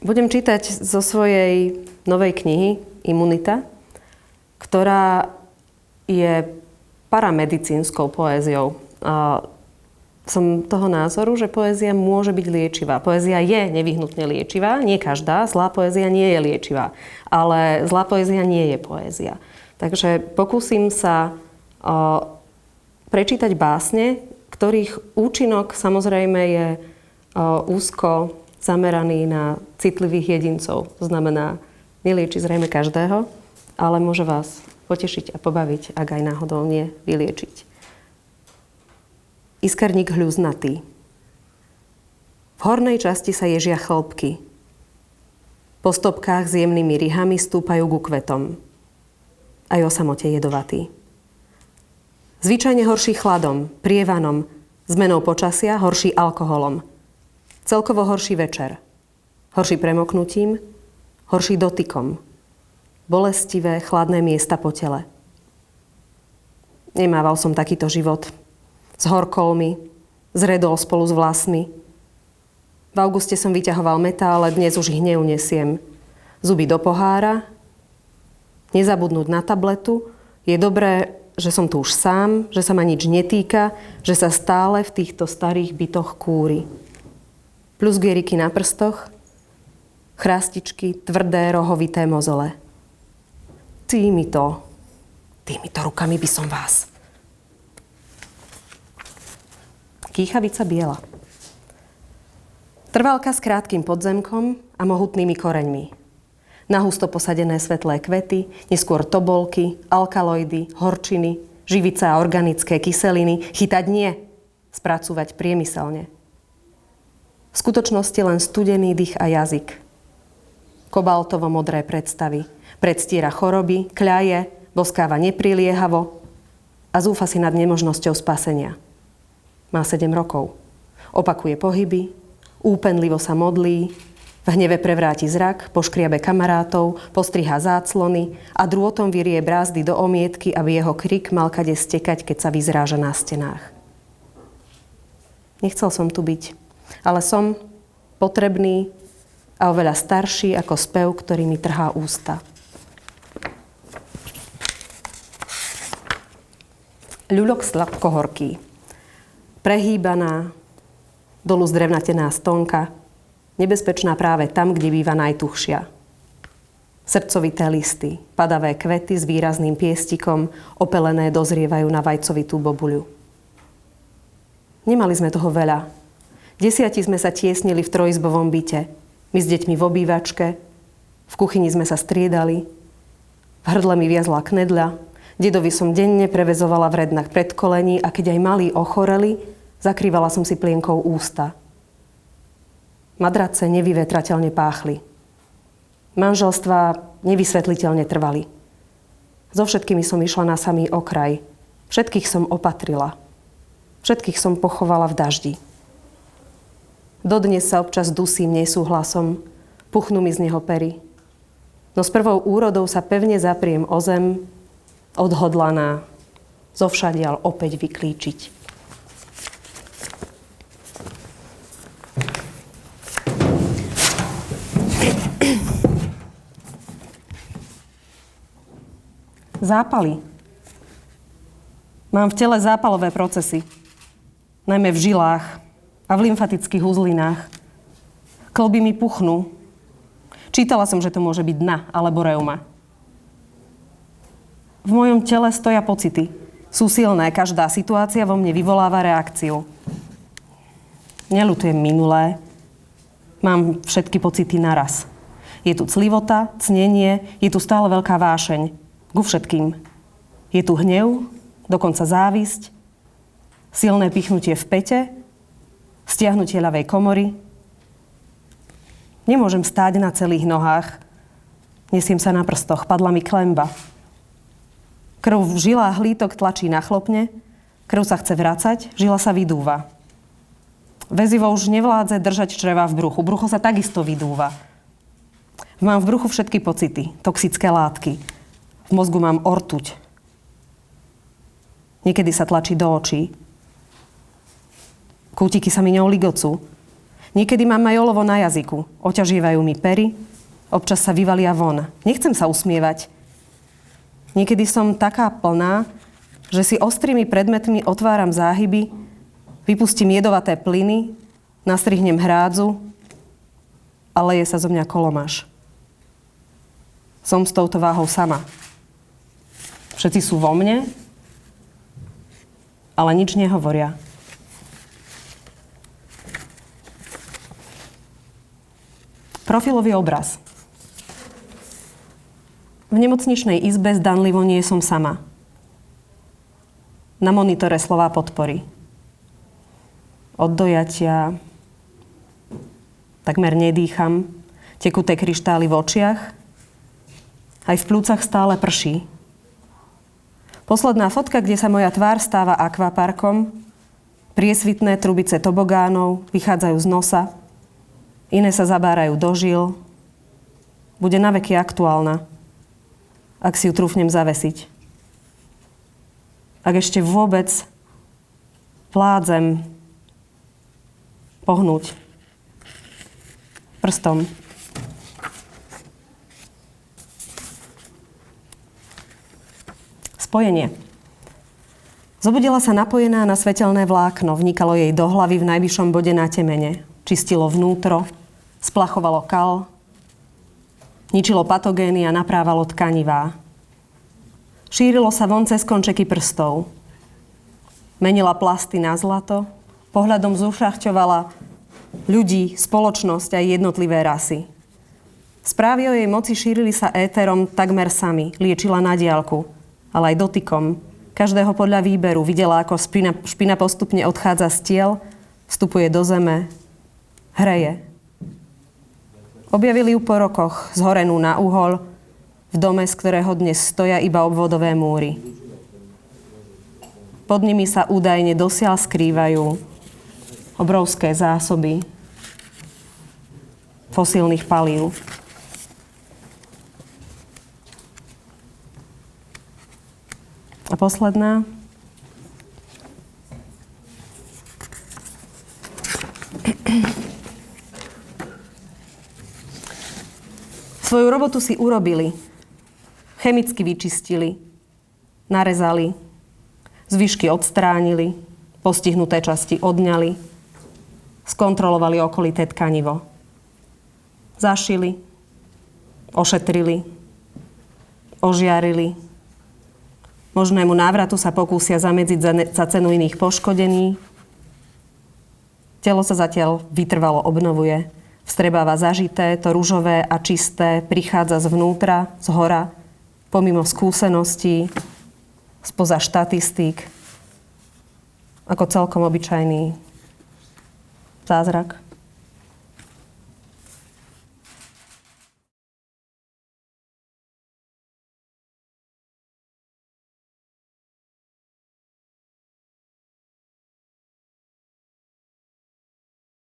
Budem čítať zo svojej novej knihy Imunita, ktorá je paramedicínskou poéziou. Som toho názoru, že poézia môže byť liečivá. Poézia je nevyhnutne liečivá, nie každá. Zlá poézia nie je liečivá, ale zlá poézia nie je poézia. Takže pokúsim sa prečítať básne, ktorých účinok samozrejme je úzko zameraný na citlivých jedincov. To znamená, nelieči zrejme každého, ale môže vás potešiť a pobaviť, ak aj náhodou nie vyliečiť. Iskerník hľuznatý. V hornej časti sa ježia chlpky. Po stopkách s jemnými ryhami stúpajú ku kvetom. Aj o samote jedovatý. Zvyčajne horší chladom, prievanom, zmenou počasia, horší alkoholom. Celkovo horší večer. Horší premoknutím, horší dotykom. Bolestivé, chladné miesta po tele. Nemával som takýto život. Zhorkol mi, zredol spolu s vlasmi. V auguste som vyťahoval metá, ale dnes už ich neuniesiem. Zuby do pohára, nezabudnúť na tabletu. Je dobré, že som tu už sám, že sa ma nič netýka, že sa stále v týchto starých bytoch kúri. Plus gieriky na prstoch, chrastičky, tvrdé, rohovité mozole. Týmito rukami by som vás. Kýchavica biela. Trvalka s krátkym podzemkom a mohutnými koreňmi. Nahusto posadené svetlé kvety, neskôr tobolky, alkaloidy, horčiny, živice a organické kyseliny. Chytať nie, spracúvať priemyselne. V skutočnosti len studený dých a jazyk. Kobaltovo-modré predstavy. Predstiera choroby, kľaje, boskáva nepriliehavo a zúfa si nad nemožnosťou spasenia. Má 7 rokov. Opakuje pohyby, úpenlivo sa modlí, v hneve prevráti zrak, poškriabe kamarátov, postrihá záclony a drôtom vyrie brázdy do omietky, aby jeho krik mal kade stekať, keď sa vyzráža na stenách. Nechcel som tu byť. Ale som potrebný a oveľa starší ako spev, ktorý mi trhá ústa. Ľuľok sladkohorký. Prehýbaná, dolu zdrevnatená stonka, nebezpečná práve tam, kde býva najtuchšia. Srdcovité listy, padavé kvety s výrazným piestikom, opelené dozrievajú na vajcovitú bobuľu. Nemali sme toho veľa. 10 sme sa tiesnili v trojizbovom byte. My s deťmi v obývačke. V kuchyni sme sa striedali. V hrdle mi viazla knedľa. Dedovi som denne prevezovala v rednách predkolení a keď aj malí ochoreli, zakrývala som si plienkou ústa. Madrace nevyvetrateľne páchli. Manželstvá nevysvetliteľne trvali. So všetkými som išla na samý okraj. Všetkých som opatrila. Všetkých som pochovala v daždi. Dodnes sa občas dusím nesúhlasom, puchnú mi z neho pery. No s prvou úrodou sa pevne zapriem o zem, odhodlaná zovšadiaľ opäť vyklíčiť. Zápaly. Mám v tele zápalové procesy, najmä v žilách a v lymfatických uzlinách. Kĺby mi puchnú. Čítala som, že to môže byť dna alebo reuma. V mojom tele stoja pocity. Sú silné, každá situácia vo mne vyvoláva reakciu. Neľutujem minulé. Mám všetky pocity naraz. Je tu clivota, cnenie, je tu stále veľká vášeň. Ku všetkým. Je tu hnev, dokonca závisť, silné pichnutie v pete, stiahnutie ľavej komory. Nemôžem stáť na celých nohách. Nesiem sa na prstoch, padla mi klemba. Krv v žilách lítok tlačí na chlopne, krv sa chce vracať, žila sa vydúva. Väzivo už nevládze držať čreva v bruchu. Brucho sa takisto vydúva. Mám v bruchu všetky pocity, toxické látky. V mozgu mám ortuť. Niekedy sa tlačí do očí. Kútiky sa mi ňou ligocú. Niekedy mám aj olovo na jazyku. Oťažievajú mi pery, občas sa vyvalia von. Nechcem sa usmievať. Niekedy som taká plná, že si ostrými predmetmi otváram záhyby, vypustím jedovaté plyny, nastrihnem hrádzu a leje sa zo mňa kolomáš. Som s touto váhou sama. Všetci sú vo mne, ale nič nehovoria. Profilový obraz. V nemocničnej izbe zdanlivo nie som sama. Na monitore slová podpory. Od dojatia takmer nedýcham, tekuté kryštály v očiach, aj v plúcach stále prší. Posledná fotka, kde sa moja tvár stáva akvaparkom, priesvitné trubice tobogánov vychádzajú z nosa, iné sa zabárajú do žil, bude naveky aktuálna, ak si ju trúfnem zavesiť. Ak ešte vôbec vládzem pohnúť prstom. Spojenie. Zobudila sa napojená na svetelné vlákno, vnikalo jej do hlavy v najvyššom bode na temene. Čistilo vnútro, splachovalo kal, ničilo patogény a naprávalo tkanivá. Šírilo sa von cez končeky prstov. Menila plasty na zlato, pohľadom zušľachťovala ľudí, spoločnosť a jednotlivé rasy. Správy o jej moci šírili sa éterom takmer sami, liečila na diaľku, ale aj dotykom. Každého podľa výberu videla, ako špina postupne odchádza z tiel, vstupuje do zeme, hreje. Objavili ju po rokoch, zhorenú na uhol, v dome, z ktorého dnes stoja iba obvodové múry. Pod nimi sa údajne dosiaľ skrývajú obrovské zásoby fosílnych palív. A posledná. Svoju robotu si urobili. Chemicky vyčistili, narezali, zvyšky odstránili, postihnuté časti odňali, skontrolovali okolité tkanivo. Zašili, ošetrili, ožiarili. Možnému návratu sa pokúsia zamedziť za cenu iných poškodení. Telo sa zatiaľ vytrvalo obnovuje. Vstrebáva zažité, to ružové a čisté prichádza zvnútra, zhora, pomimo skúseností, spoza štatistík, ako celkom obyčajný zázrak.